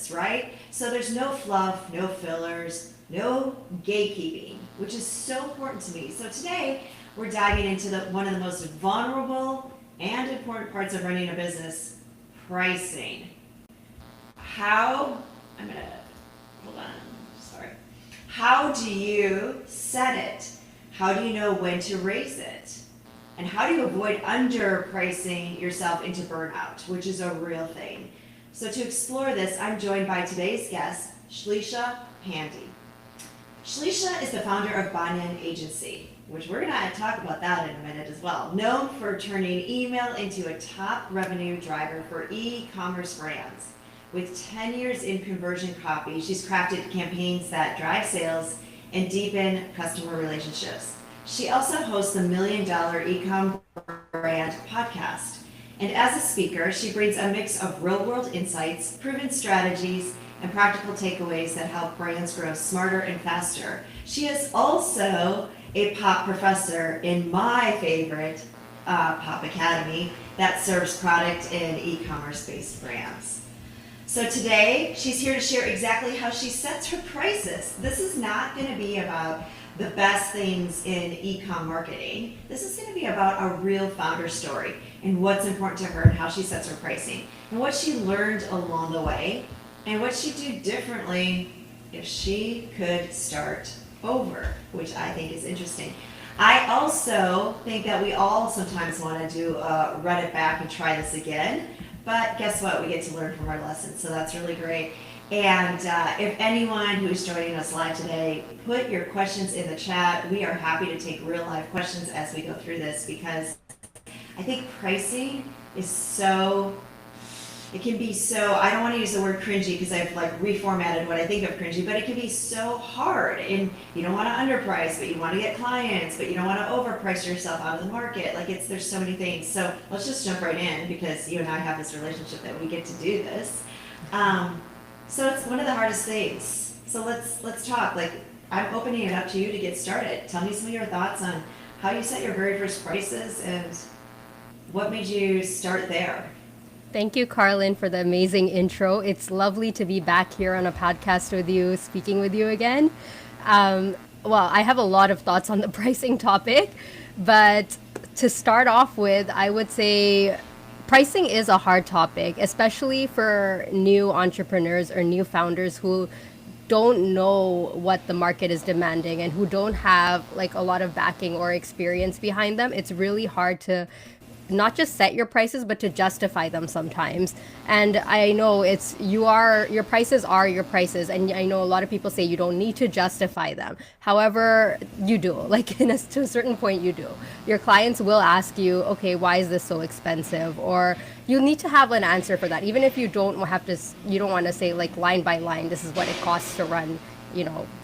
business, right? So there's no fluff, no fillers, no gatekeeping, which is so important to me. So today we're diving into one of the most vulnerable and important parts of running a business, pricing. Hold on, sorry. How do you set it? How do you know when to raise it? And how do you avoid underpricing yourself into burnout, which is a real thing? So to explore this, I'm joined by today's guest, Shlesha Pandey. Shlesha is the founder of Banyan Agency, which we're going to talk about that in a minute as well. Known for turning email into a top revenue driver for e-commerce brands. With 10 years in conversion copy, she's crafted campaigns that drive sales and deepen customer relationships. She also hosts the $1 Million Ecom Brand podcast. And as a speaker, she brings a mix of real-world insights, proven strategies, and practical takeaways that help brands grow smarter and faster. She is also a pop professor in my favorite Pop Academy that serves product and e-commerce-based brands. So today, she's here to share exactly how she sets her prices. This is not going to be about the best things in e-com marketing. This is going to be about a real founder story and what's important to her and how she sets her pricing and what she learned along the way and what she'd do differently if she could start over, which I think is interesting. I also think that we all sometimes want to do run it back and try this again. But guess what? We get to learn from our lessons, so that's really great. And if anyone who's joining us live today, put your questions in the chat. We are happy to take real live questions as we go through this because I think pricing is it can be so, I don't want to use the word cringy because I've reformatted what I think of cringy, but it can be so hard. And you don't want to underprice, but you want to get clients, but you don't want to overprice yourself out of the market. There's so many things. So let's just jump right in because you and I have this relationship that we get to do this. So it's one of the hardest things. So let's talk. I'm opening it up to you to get started. Tell me some of your thoughts on how you set your very first prices and what made you start there. Thank you, Carlyn, for the amazing intro. It's lovely to be back here on a podcast with you, speaking with you again. Well, I have a lot of thoughts on the pricing topic, but to start off with, I would say pricing is a hard topic, especially for new entrepreneurs or new founders who don't know what the market is demanding and who don't have a lot of backing or experience behind them. It's really hard to not just set your prices, but to justify them sometimes. And I know your prices are your prices. And I know a lot of people say you don't need to justify them. However, you do, to a certain point you do. Your clients will ask you, okay, why is this so expensive? Or you need to have an answer for that. Even if you don't want to say line by line, this is what it costs to run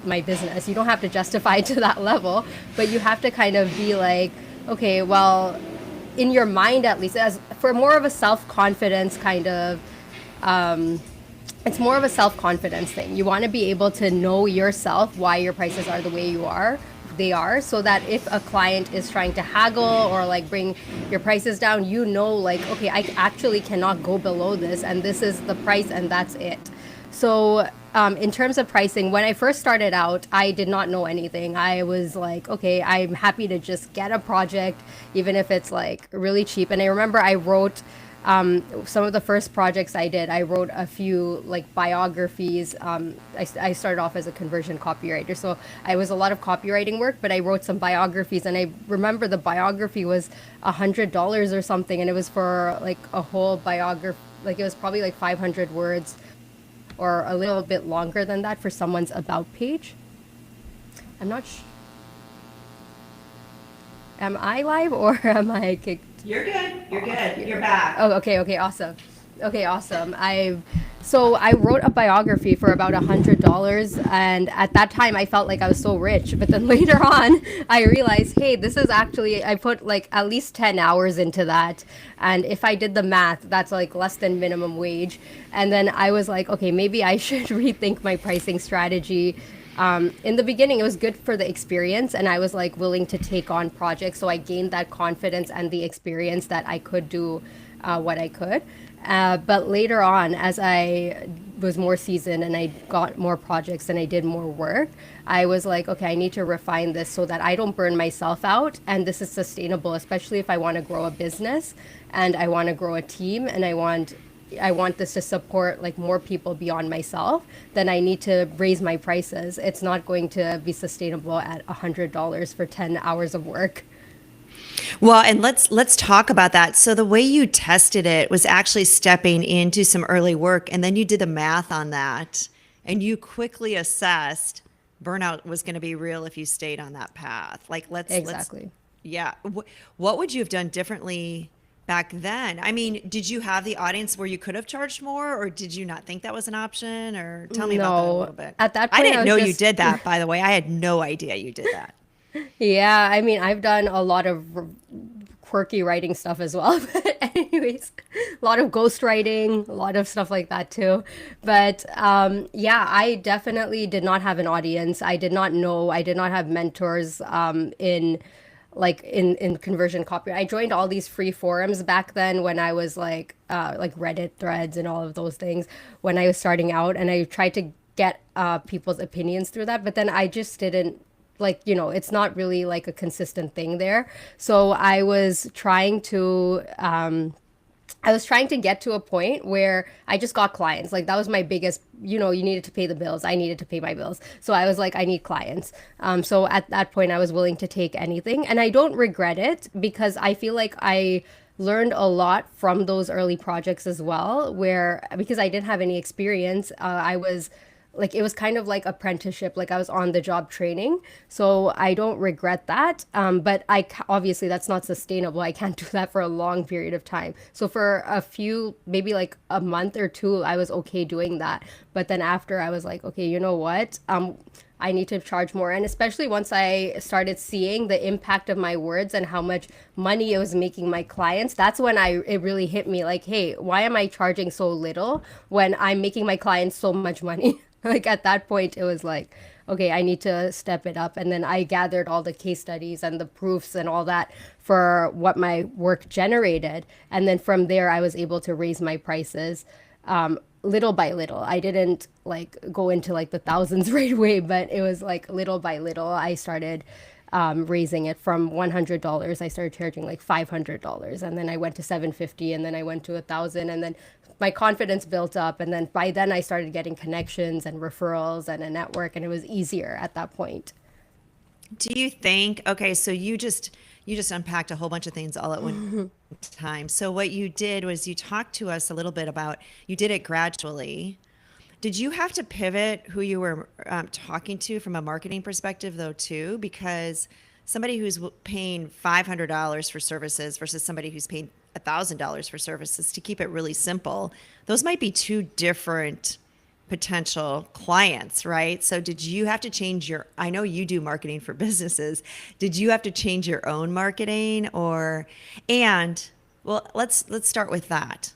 my business. You don't have to justify it to that level, but you have to kind of be okay, well, in your mind at least, as for more of a self-confidence it's more of a self-confidence thing. You want to be able to know yourself why your prices are the way they are, so that if a client is trying to haggle or bring your prices down, okay, I actually cannot go below this, and this is the price, and that's it. So in terms of pricing, when I first started out, I did not know anything. I was okay, I'm happy to just get a project, even if it's really cheap. And I remember I wrote some of the first projects I did. I wrote a few biographies. I started off as a conversion copywriter, so I was a lot of copywriting work, but I wrote some biographies. And I remember the biography was $100 or something, and it was for a whole biography. It was probably 500 words. Or a little bit longer than that for someone's about page. I'm not Am I live or am I kicked? You're good. You're good. You're back. Oh, okay, awesome. So I wrote a biography for about $100, and at that time I felt like I was so rich. But then later on, I realized, hey, this is actually, I put at least 10 hours into that, and if I did the math, that's less than minimum wage. And then I was okay, maybe I should rethink my pricing strategy. In the beginning, it was good for the experience, and I was willing to take on projects, so I gained that confidence and the experience that I could do what I could. But later on, as I was more seasoned and I got more projects and I did more work, I was like, okay, I need to refine this so that I don't burn myself out and this is sustainable, especially if I want to grow a business and I want to grow a team and I want this to support like more people beyond myself, then I need to raise my prices. It's not going to be sustainable at $100 for 10 hours of work. Well, and let's talk about that. So the way you tested it was actually stepping into some early work, and then you did the math on that, and you quickly assessed burnout was going to be real if you stayed on that path. Like Exactly. yeah. What would you have done differently back then? I mean, did you have the audience where you could have charged more, or did you not think that was an option? Or tell me about that a No, little bit. at that I point, I didn't was know you just, did that, by the way. I had no idea you did that. yeah, I mean, I've done a lot of quirky writing stuff as well. But anyways, a lot of ghost writing, a lot of stuff like that too. But yeah, I definitely did not have an audience. I did not know. I did not have mentors in in conversion copy. I joined all these free forums back then when I was like Reddit threads and all of those things when I was starting out, and I tried to get people's opinions through that. But then I just didn't like, it's not really like a consistent thing there. So I was trying to get to a point where I just got clients. Like that was my biggest, you needed to pay the bills. I needed to pay my bills. So I was like, I need clients. So at that point, I was willing to take anything. And I don't regret it because I feel like I learned a lot from those early projects as well, where because I didn't have any experience, I was like it was kind of like apprenticeship, like I was on the job training, so I don't regret that. But obviously that's not sustainable. I can't do that for a long period of time. So for a few, maybe like a month or two, I was okay doing that. But then after, I was like, okay, you know what, I need to charge more. And especially once I started seeing the impact of my words and how much money it was making my clients, that's when it really hit me like, hey, why am I charging so little when I'm making my clients so much money? Like at that point, it was like, okay, I need to step it up. And then I gathered all the case studies and the proofs and all that for what my work generated. And then from there, I was able to raise my prices little by little. I didn't like go into like the thousands right away, but it was like little by little. I started raising it from $100. I started charging like $500, and then I went to $750, and then I went to $1,000, and then my confidence built up, and then by then I started getting connections and referrals and a network, and it was easier at that point. Do you think, okay, so you just unpacked a whole bunch of things all at one time. So what you did was you talked to us a little bit about, you did it gradually. Did you have to pivot who you were talking to from a marketing perspective though too? Because somebody who's paying $500 for services versus somebody who's paying $1,000 for services, to keep it really simple, those might be two different potential clients, right? So did you have to change I know you do marketing for businesses. Did you have to change your own marketing well, let's start with that.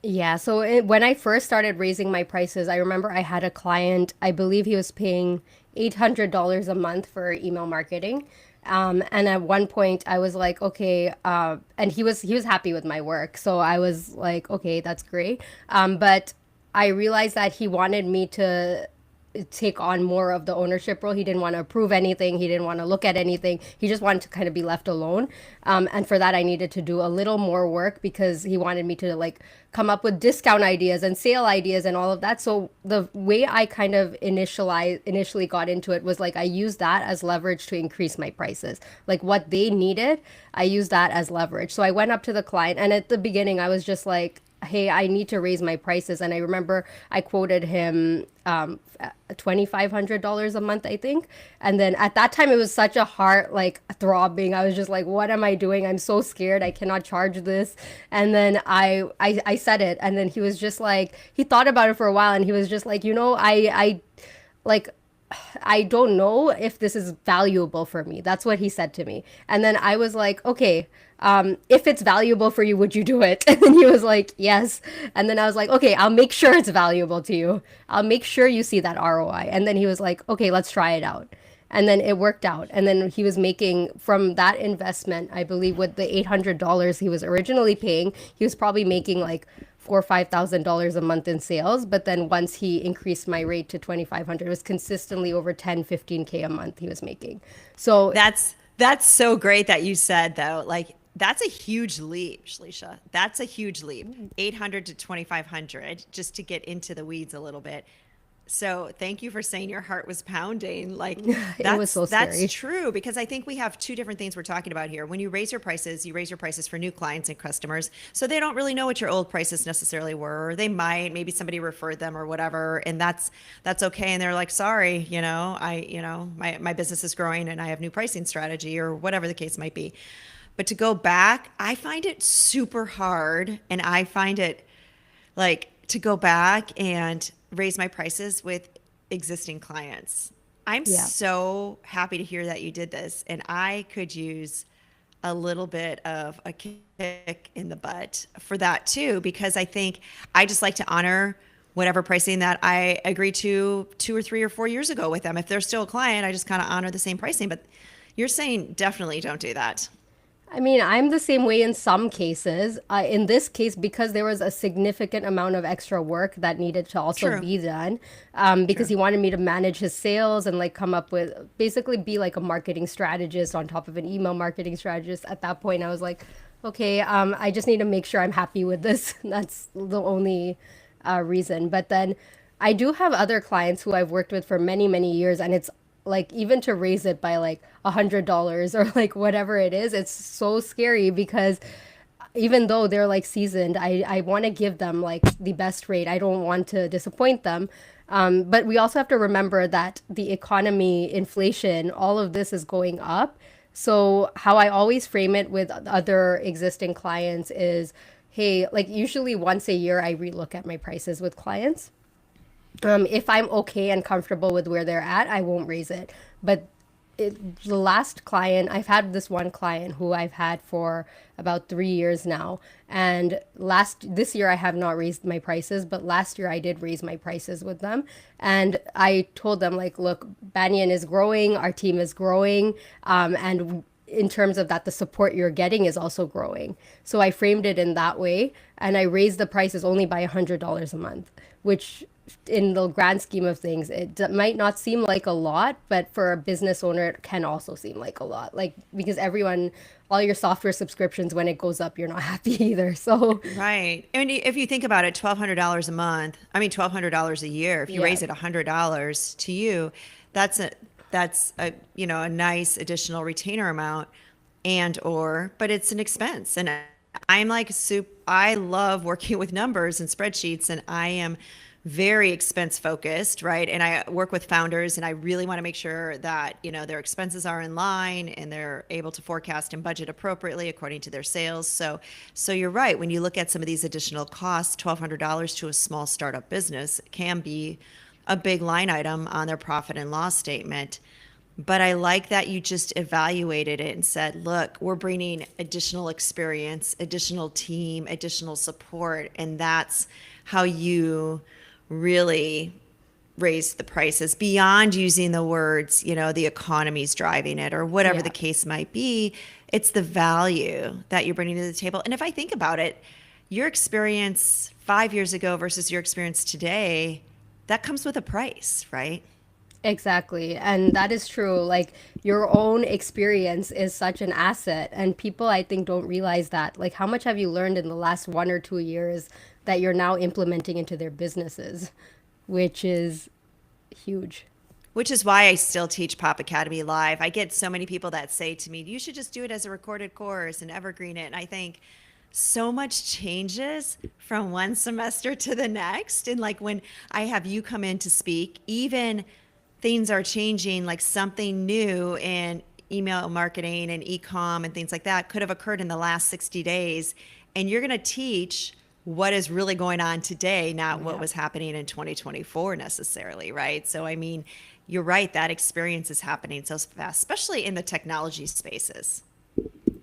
Yeah, so when I first started raising my prices, I remember I had a client, I believe he was paying $800 a month for email marketing. And at one point I was like, okay, and he was happy with my work. So I was like, okay, that's great. But I realized that he wanted me to take on more of the ownership role. He didn't want to approve anything. He didn't want to look at anything. He just wanted to kind of be left alone. And for that, I needed to do a little more work because he wanted me to like come up with discount ideas and sale ideas and all of that. So the way I kind of initially got into it was like I used that as leverage to increase my prices. Like what they needed, I used that as leverage. So I went up to the client, and at the beginning, I was just like, hey, I need to raise my prices. And I remember I quoted him $2,500 a month, I think. And then at that time, it was such a heart like throbbing. I was just like, what am I doing? I'm so scared. I cannot charge this. And then I said it. And then he was just like, he thought about it for a while, and he was just like, like, I don't know if this is valuable for me. That's what he said to me. And then I was like, okay, if it's valuable for you, would you do it? And then he was like, yes. And then I was like, okay, I'll make sure it's valuable to you. I'll make sure you see that ROI. And then he was like, okay, let's try it out. And then it worked out. And then he was making from that investment, I believe with the $800 he was originally paying, he was probably making like $4,000 or $5,000 a month in sales. But then once he increased my rate to 2,500, it was consistently over 10, 15K a month he was making. So That's so great that you said though. Like that's a huge leap, Shlesha. That's a huge leap. 800 to 2,500 just to get into the weeds a little bit. So thank you for saying your heart was pounding. Like it was so that's scary. true because I think we have two different things we're talking about here. When you raise your prices for new clients and customers, so they don't really know what your old prices necessarily were. Or they might, maybe somebody referred them or whatever, and that's okay. And they're like, sorry, my business is growing and I have new pricing strategy or whatever the case might be. But to go back, I find it super hard, and I find it like to go back and raise my prices with existing clients. I'm Yeah. so happy to hear that you did this, and I could use a little bit of a kick in the butt for that too, because I think I just like to honor whatever pricing that I agreed to 2 or 3 or 4 years ago with them. If they're still a client, I just kind of honor the same pricing. But you're saying definitely don't do that. I mean, I'm the same way in some cases. In this case, because there was a significant amount of extra work that needed to also True. be done, because True. he wanted me to manage his sales and like come up with basically be like a marketing strategist on top of an email marketing strategist. At that point, I was like, okay, I just need to make sure I'm happy with this. That's the only reason. But then I do have other clients who I've worked with for many, many years, and it's like even to raise it by like $100 or like whatever it is, it's so scary because even though they're like seasoned, I want to give them like the best rate. I don't want to disappoint them. But we also have to remember that the economy, inflation, all of this is going up. So how I always frame it with other existing clients is, hey, like usually once a year I relook at my prices with clients. If I'm okay and comfortable with where they're at, I won't raise it. But the last client, I've had this one client who I've had for about 3 years now. And this year I have not raised my prices, but last year I did raise my prices with them. And I told them like, look, Banyan is growing, our team is growing, and in terms of that, the support you're getting is also growing. So I framed it in that way, and I raised the prices only by $100 a month, which in the grand scheme of things, might not seem like a lot, but for a business owner, it can also seem like a lot. Like, because all your software subscriptions, when it goes up, you're not happy either. So, Right. And if you think about it, $1,200 a month, I mean, $1,200 a year, if you yeah, raise it $100 to you, that's a nice additional retainer amount but it's an expense. And I'm like I love working with numbers and spreadsheets, and I am very expense focused, right? And I work with founders, and I really want to make sure that, their expenses are in line and they're able to forecast and budget appropriately according to their sales. So you're right. When you look at some of these additional costs, $1,200 to a small startup business can be a big line item on their profit and loss statement. But I like that you just evaluated it and said, look, we're bringing additional experience, additional team, additional support. And that's how you really raise the prices beyond using the words, the economy's driving it or whatever yeah. the case might be. It's the value that you're bringing to the table. And if I think about it, your experience 5 years ago versus your experience today, that comes with a price, right? Exactly. And that is true. Like your own experience is such an asset. And people, I think, don't realize that. Like, how much have you learned in the last 1 or 2 years that you're now implementing into their businesses, which is huge. Which is why I still teach Pop Academy live. I get so many people that say to me, you should just do it as a recorded course and evergreen it. And I think so much changes from one semester to the next. And like when I have you come in to speak, even things are changing, like something new in email marketing and e-com and things like that could have occurred in the last 60 days. And you're going to teach what is really going on today, not what Yeah. was happening in 2024 necessarily, right? So, I mean, you're right, that experience is happening so fast, especially in the technology spaces.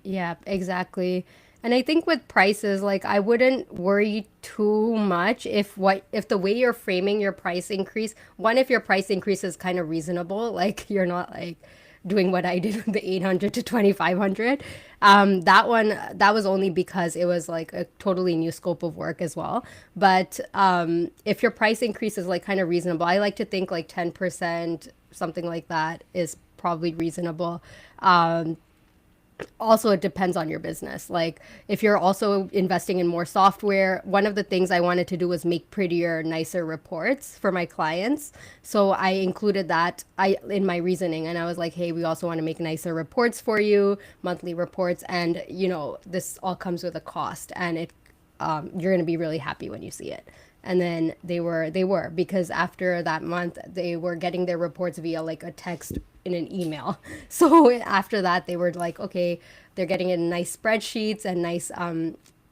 Yeah, exactly. And I think with prices, like I wouldn't worry too much if the way you're framing your price increase, one, if your price increase is kind of reasonable, like you're not like doing what I did with the 800 to 2500. That was only because it was like a totally new scope of work as well. But if your price increase is like kind of reasonable, I like to think like 10%, something like that is probably reasonable. Also, it depends on your business. Like if you're also investing in more software, one of the things I wanted to do was make prettier, nicer reports for my clients. So I included that in my reasoning, and I was like, hey, we also want to make nicer reports for you, monthly reports, and this all comes with a cost, and you're going to be really happy when you see it. And then they were because after that month they were getting their reports via like a text in an email. So after that they were like, okay, they're getting in nice spreadsheets and nice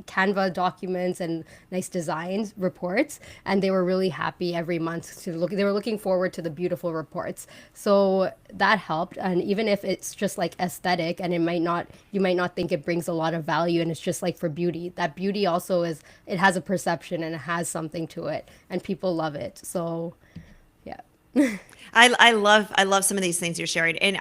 Canva documents and nice designs reports, and they were really happy every month to look. They were looking forward to the beautiful reports, so that helped. And even if it's just like aesthetic, and you might not think it brings a lot of value, and it's just like for beauty. That beauty also it has a perception and it has something to it, and people love it. So, yeah. I love some of these things you're sharing, and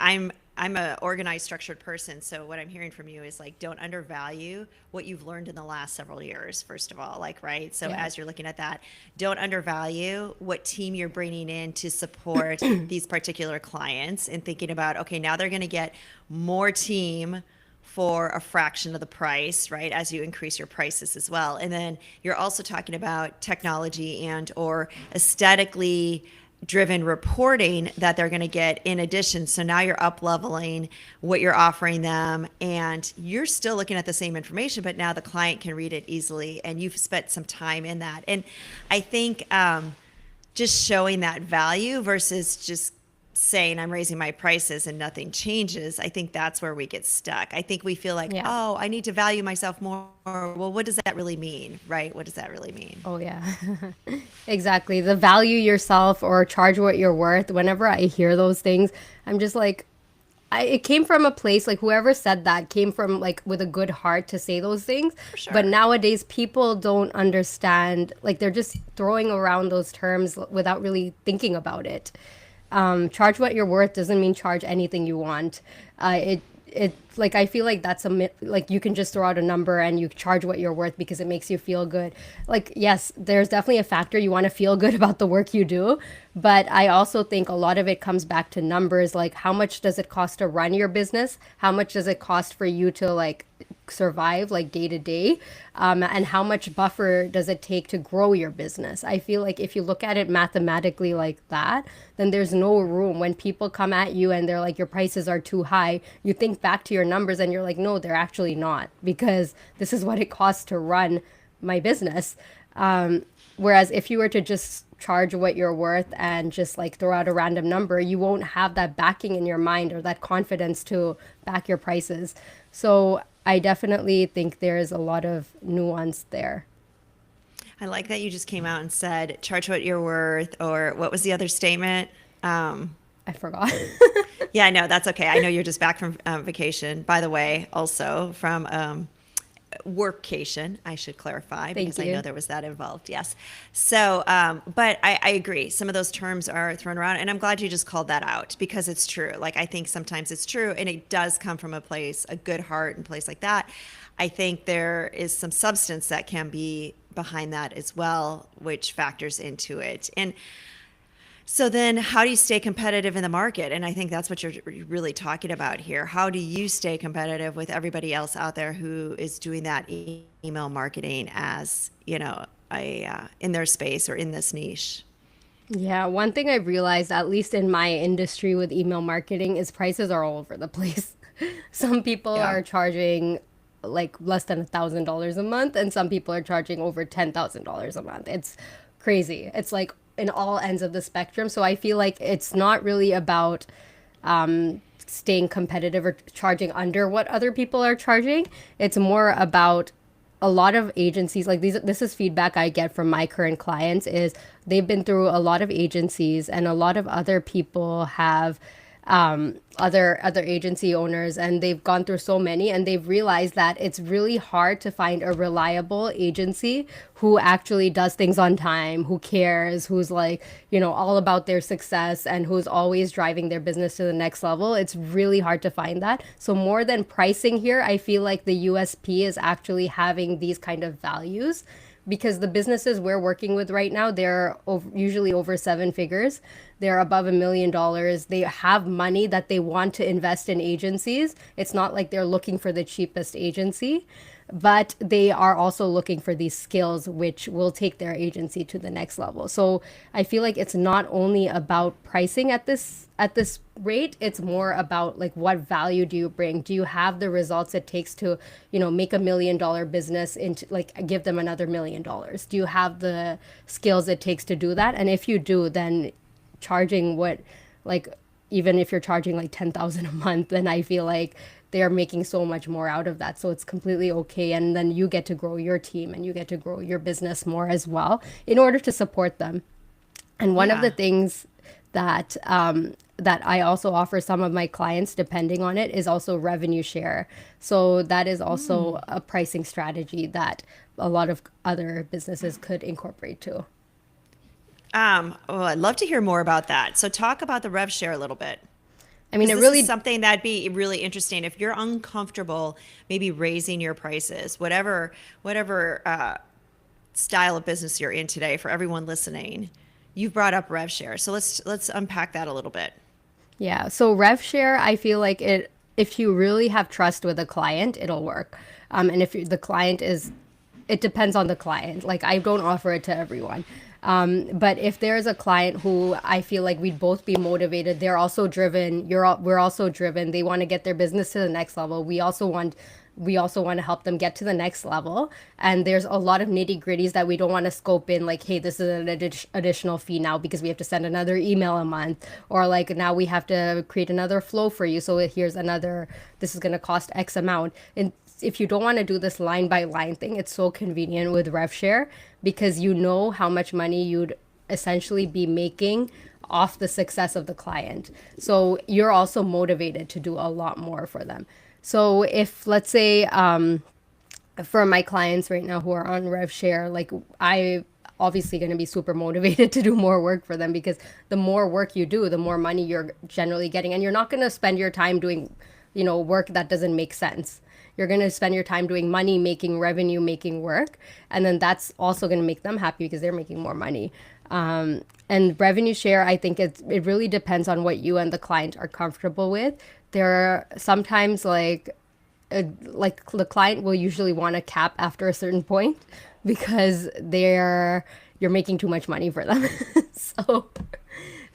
I'm a organized, structured person. So what I'm hearing from you is like, don't undervalue what you've learned in the last several years, first of all, like, right? So Yeah. as you're looking at that, don't undervalue what team you're bringing in to support these particular clients, and thinking about, okay, now they're going to get more team for a fraction of the price, right? As you increase your prices as well. And then you're also talking about technology and or aesthetically driven reporting that they're going to get in addition. So now you're up leveling what you're offering them, and you're still looking at the same information, but now the client can read it easily, and you've spent some time in that. And I think just showing that value versus just saying I'm raising my prices and nothing changes, I think that's where we get stuck. I think we feel like, Yeah. oh, I need to value myself more. Well, what does that really mean, right? What does that really mean? Oh, yeah. Exactly. The value yourself or charge what you're worth. Whenever I hear those things, I'm just like, it came from a place like whoever said that came from like with a good heart to say those things. Sure. But nowadays people don't understand, like they're just throwing around those terms without really thinking about it. Charge what you're worth doesn't mean charge anything you want. It like I feel like that's like you can just throw out a number and you charge what you're worth because it makes you feel good. Like yes, there's definitely a factor you want to feel good about the work you do, but I also think a lot of it comes back to numbers, like how much does it cost to run your business? How much does it cost for you to like survive like day to day, and how much buffer does it take to grow your business? I feel like if you look at it mathematically like that, then there's no room when people come at you and they're like your prices are too high. You think back to your numbers and you're like, no, they're actually not, because this is what it costs to run my business. Whereas if you were to just charge what you're worth and just like throw out a random number, you won't have that backing in your mind or that confidence to back your prices. So I definitely think there's a lot of nuance there. I like that you just came out and said, charge what you're worth, or what was the other statement? I forgot. Yeah, no, that's okay. I know you're just back from vacation, by the way, also from workcation, I should clarify, because I you. know there was that involved. Yes. So, but I agree. Some of those terms are thrown around, and I'm glad you just called that out, because it's true. Like, I think sometimes it's true, and it does come from a place, a good heart and place like that. I think there is some substance that can be behind that as well, which factors into it. And so then how do you stay competitive in the market? And I think that's what you're really talking about here. How do you stay competitive with everybody else out there who is doing that email marketing as, in their space or in this niche? Yeah, one thing I've realized, at least in my industry with email marketing, is prices are all over the place. Some people Yeah. are charging like less than $1,000 a month, and some people are charging over $10,000 a month. It's crazy. It's like in all ends of the spectrum. So I feel like it's not really about staying competitive or charging under what other people are charging. It's more about a lot of agencies, like this is feedback I get from my current clients, is they've been through a lot of agencies, and a lot of other people have other agency owners, and they've gone through so many, and they've realized that it's really hard to find a reliable agency who actually does things on time, who cares, who's like, all about their success, and who's always driving their business to the next level. It's really hard to find that. So more than pricing here, I feel like the USP is actually having these kind of values, because the businesses we're working with right now, they're usually over 7 figures. They're above $1 million. They have money that they want to invest in agencies. It's not like they're looking for the cheapest agency, but they are also looking for these skills which will take their agency to the next level. So I feel like it's not only about pricing at this rate, it's more about like, what value do you bring? Do you have the results it takes to, make $1 million business into, like, give them another $1 million? Do you have the skills it takes to do that? And if you do, then charging even if you're charging like 10,000 a month, then I feel like they're making so much more out of that. So it's completely okay. And then you get to grow your team and you get to grow your business more as well in order to support them. And one of the things that that I also offer some of my clients, depending on it, is also revenue share. So that is also a pricing strategy that a lot of other businesses could incorporate too. Well, I'd love to hear more about that. So talk about the rev share a little bit. I mean, it This really is something that'd be really interesting if you're uncomfortable maybe raising your prices, whatever style of business you're in today. For everyone listening, you've brought up rev share, so let's unpack that a little bit. Yeah. So rev share, I feel like if you really have trust with a client, it'll work. And if the client is, it depends on the client. Like, I don't offer it to everyone. But if there's a client who I feel like we'd both be motivated, they're also driven, we're also driven, they want to get their business to the next level. We also want to help them get to the next level. And there's a lot of nitty gritties that we don't want to scope in, like, hey, this is an additional fee now because we have to send another email a month, or like, now we have to create another flow for you. So this is going to cost X amount. And if you don't want to do this line by line thing, it's so convenient with RevShare, because you know how much money you'd essentially be making off the success of the client. So you're also motivated to do a lot more for them. So if, let's say, for my clients right now who are on RevShare, like, I obviously going to be super motivated to do more work for them, because the more work you do, the more money you're generally getting. And you're not going to spend your time doing, work that doesn't make sense. You're going to spend your time doing money making, revenue making work. And then that's also going to make them happy because they're making more money. And revenue share, I think it really depends on what you and the client are comfortable with. There are sometimes like the client will usually want to cap after a certain point because you're making too much money for them.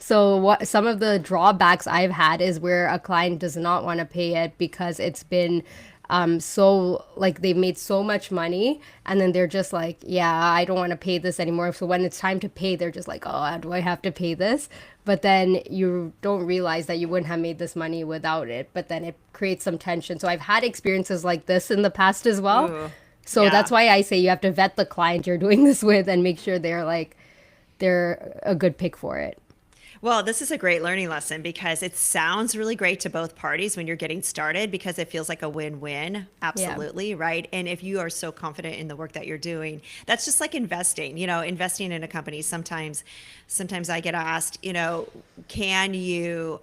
So what some of the drawbacks I've had is where a client does not want to pay it because it's been so, like, they've made so much money, and then they're just like, yeah, I don't want to pay this anymore. So when it's time to pay, they're just like, oh, do I have to pay this? But then you don't realize that you wouldn't have made this money without it. But then it creates some tension. So I've had experiences like this in the past as well. Ooh, So yeah. that's why I say you have to vet the client you're doing this with and make sure they're a good pick for it. Well, this is a great learning lesson because it sounds really great to both parties when you're getting started, because it feels like a win-win. Absolutely, right? And if you are so confident in the work that you're doing, that's just like investing, investing in a company. Sometimes I get asked, can you,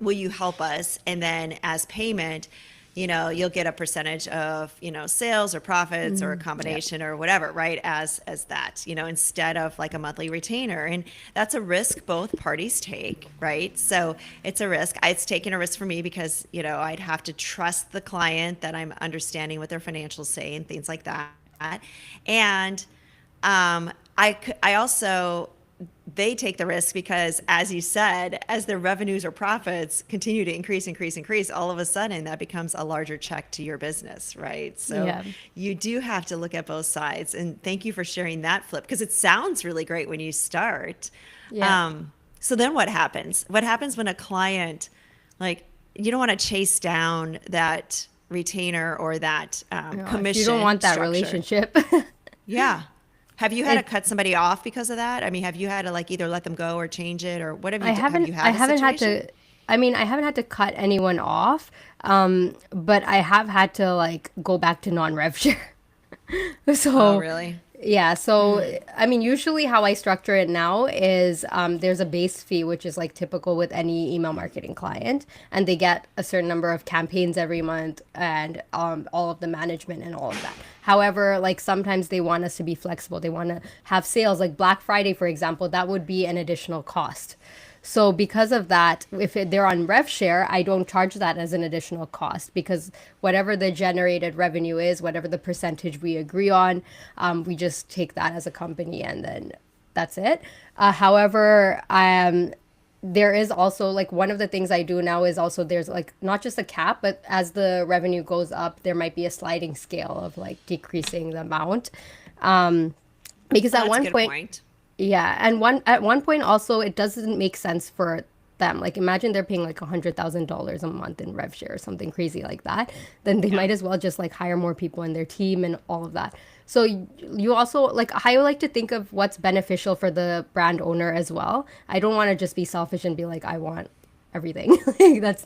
will you help us? And then as payment, you'll get a percentage of, sales or profits or a combination or whatever, right? As that, instead of like a monthly retainer. And that's a risk both parties take, right? So it's a risk. It's taken a risk for me because, I'd have to trust the client that I'm understanding what their financials say and things like that. And I also, they take the risk because, as you said, as their revenues or profits continue to increase, all of a sudden that becomes a larger check to your business, right? So you do have to look at both sides. And thank you for sharing that flip, because it sounds really great when you start. Yeah. So then what happens? What happens when a client, like, you don't want to chase down that retainer or that commission You don't want that structure. relationship. Yeah. Have you had to cut somebody off because of that? I mean, have you had to like either let them go or change it, or what have you? Have you had a situation? I mean, I haven't had to cut anyone off, but I have had to like go back to non-rev share. Oh, So really? yeah, so I mean, usually how I structure it now is there's a base fee, which is like typical with any email marketing client, and they get a certain number of campaigns every month and all of the management and all of that. However, like sometimes they want us to be flexible. They want to have sales, like Black Friday, for example, that would be an additional cost. So because of that, if they're on rev share, I don't charge that as an additional cost because whatever the generated revenue is, whatever the percentage we agree on, we just take that as a company and then that's it. However, there is also like one of the things I do now is also there's like not just a cap, but as the revenue goes up, there might be a sliding scale of like decreasing the amount. Because Well, at that's a one good point, point. yeah, and at one point also it doesn't make sense for them. Like imagine they're paying like $100,000 a month in rev share or something crazy like that. Then they Yeah. might as well just like hire more people in their team and all of that. So you also like I like to think of what's beneficial for the brand owner as well. I don't want to just be selfish and be like I want everything. Like, Yeah. that's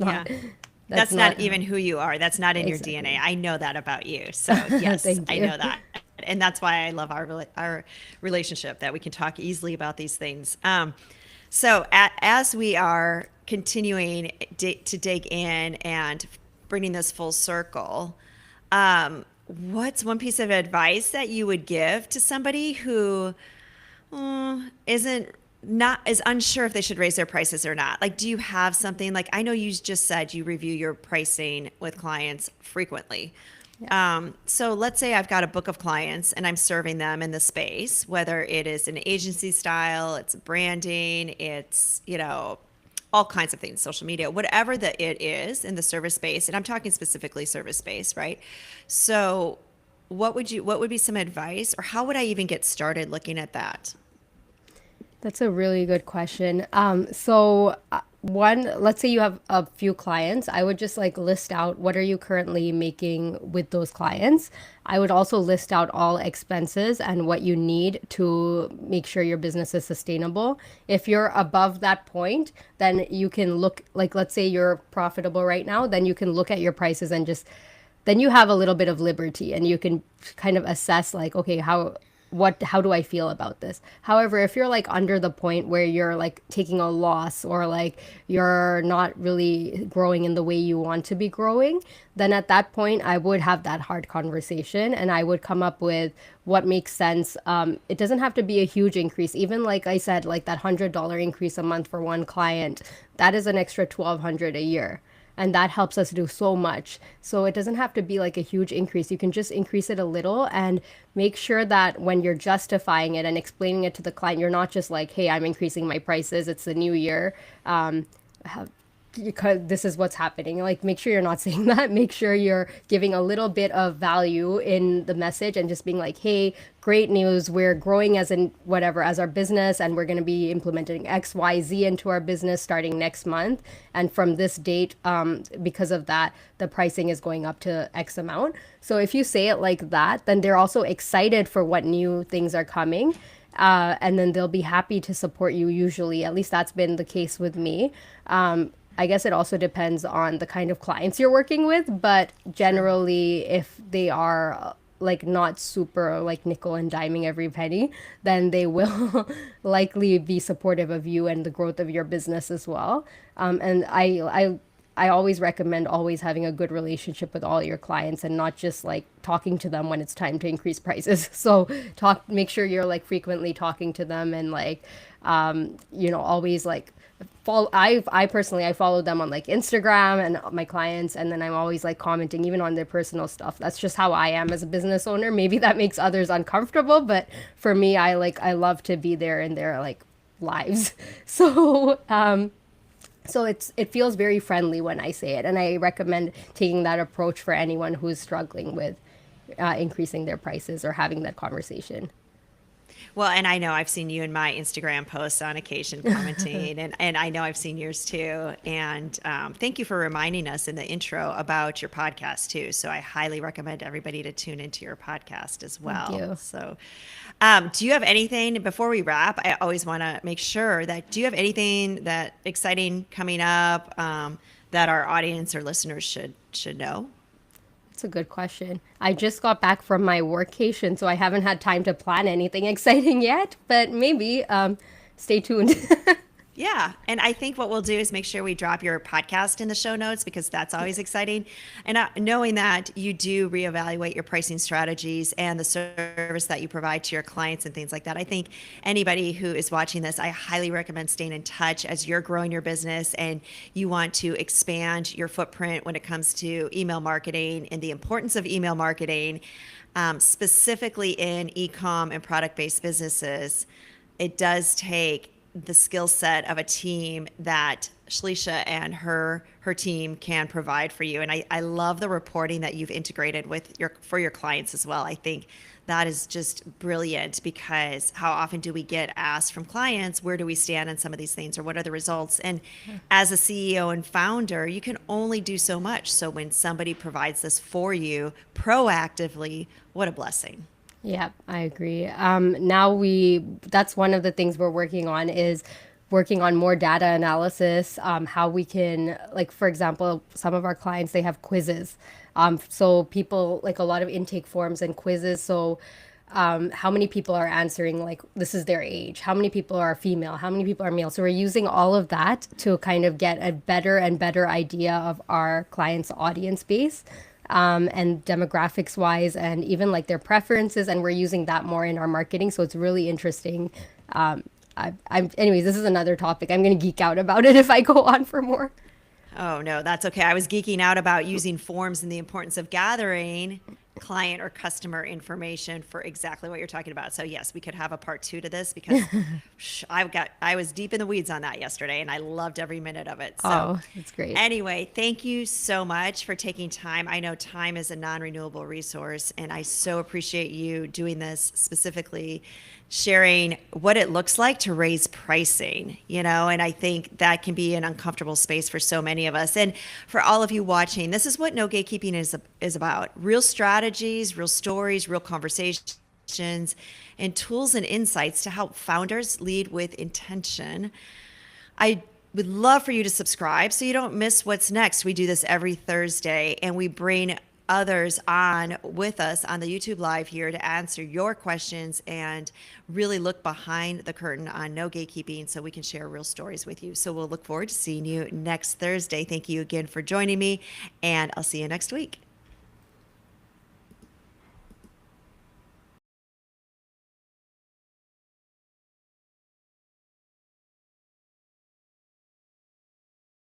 That's not not even who you are. That's not in your DNA. exactly. I know that about you. So yes, Thank I you. know that. And that's why I love our relationship, that we can talk easily about these things. As we are continuing to dig in and bringing this full circle, what's one piece of advice that you would give to somebody who isn't not is unsure if they should raise their prices or not? Like, do you have something? Like, I know you just said you review your pricing with clients frequently. Yeah. So let's say I've got a book of clients and I'm serving them in the space, whether it is an agency style, it's branding, it's, all kinds of things, social media, whatever that it is in the service space. And I'm talking specifically service space, right? So what would be some advice, or how would I even get started looking at that? That's a really good question. Let's say you have a few clients. I would just like list out what are you currently making with those clients. I would also list out all expenses and what you need to make sure your business is sustainable. If you're above that point, then you can look, like, let's say you're profitable right now, then you can look at your prices and just then you have a little bit of liberty and you can kind of assess like, okay, how do I feel about this? However, if you're like under the point where you're like taking a loss or like you're not really growing in the way you want to be growing, then at that point I would have that hard conversation and I would come up with what makes sense. It doesn't have to be a huge increase. Even like I said, like that $100 increase a month for one client, that is an extra 1,200 a year, and that helps us do so much. So it doesn't have to be like a huge increase. You can just increase it a little and make sure that when you're justifying it and explaining it to the client, you're not just like, hey, I'm increasing my prices, it's the new year, because this is what's happening. Like, make sure you're not saying that. Make sure you're giving a little bit of value in the message and just being like, hey, great news. We're growing as in whatever, as our business, and we're going to be implementing X, Y, Z into our business starting next month. And from this date, because of that, the pricing is going up to X amount. So if you say it like that, then they're also excited for what new things are coming. And then they'll be happy to support you usually. At least that's been the case with me. I guess it also depends on the kind of clients you're working with, but generally, if they are like not super like nickel and diming every penny, then they will likely be supportive of you and the growth of your business as well. And I always recommend always having a good relationship with all your clients and not just like talking to them when it's time to increase prices. So make sure you're like frequently talking to them and like, always like follow. I personally, I follow them on like Instagram and my clients, and then I'm always like commenting even on their personal stuff. That's just how I am as a business owner. Maybe that makes others uncomfortable, but for me, I love to be there in their like lives. So it feels very friendly when I say it, and I recommend taking that approach for anyone who's struggling with increasing their prices or having that conversation. Well, and I know I've seen you in my Instagram posts on occasion commenting, and I know I've seen yours too. And thank you for reminding us in the intro about your podcast too. So I highly recommend everybody to tune into your podcast as Thank well. you. So, Do you have anything before we wrap? I always want to make sure that do you have anything that exciting coming up that our audience or listeners should know? It's a good question. I just got back from my workation, so I haven't had time to plan anything exciting yet, but maybe stay tuned. Yeah. And I think what we'll do is make sure we drop your podcast in the show notes because that's always exciting. And knowing that you do reevaluate your pricing strategies and the service that you provide to your clients and things like that, I think anybody who is watching this, I highly recommend staying in touch as you're growing your business and you want to expand your footprint when it comes to email marketing and the importance of email marketing, specifically in e-com and product-based businesses. It does take the skill set of a team that Shlesha and her team can provide for you. And I love the reporting that you've integrated with for your clients as well. I think that is just brilliant because how often do we get asked from clients, where do we stand on some of these things or what are the results? And as a CEO and founder, you can only do so much. So when somebody provides this for you proactively, what a blessing. Yeah, I agree. That's one of the things we're working on is working on more data analysis, how we can, like, for example, some of our clients, they have quizzes. So people, like a lot of intake forms and quizzes. So how many people are answering, like, this is their age? How many people are female? How many people are male? So we're using all of that to kind of get a better and better idea of our clients' audience base. And demographics wise and even like their preferences, and we're using that more in our marketing, so it's really interesting. Anyways, this is another topic. I'm going to geek out about it if I go on for more. Oh, no, that's okay. I was geeking out about using forms and the importance of gathering client or customer information for exactly what you're talking about. So yes, we could have a part 2 to this because I was deep in the weeds on that yesterday and I loved every minute of it. So that's great. Anyway, thank you so much for taking time. I know time is a non-renewable resource and I so appreciate you doing this, specifically sharing what it looks like to raise pricing, and I think that can be an uncomfortable space for so many of us. And for all of you watching, this is what No Gatekeeping is about. Real strategies, real stories, real conversations, and tools and insights to help founders lead with intention. I would love for you to subscribe so you don't miss what's next. We do this every Thursday and we bring others on with us on the YouTube live here to answer your questions and really look behind the curtain on No Gatekeeping so we can share real stories with you. So we'll look forward to seeing you next Thursday. Thank you again for joining me and I'll see you next week.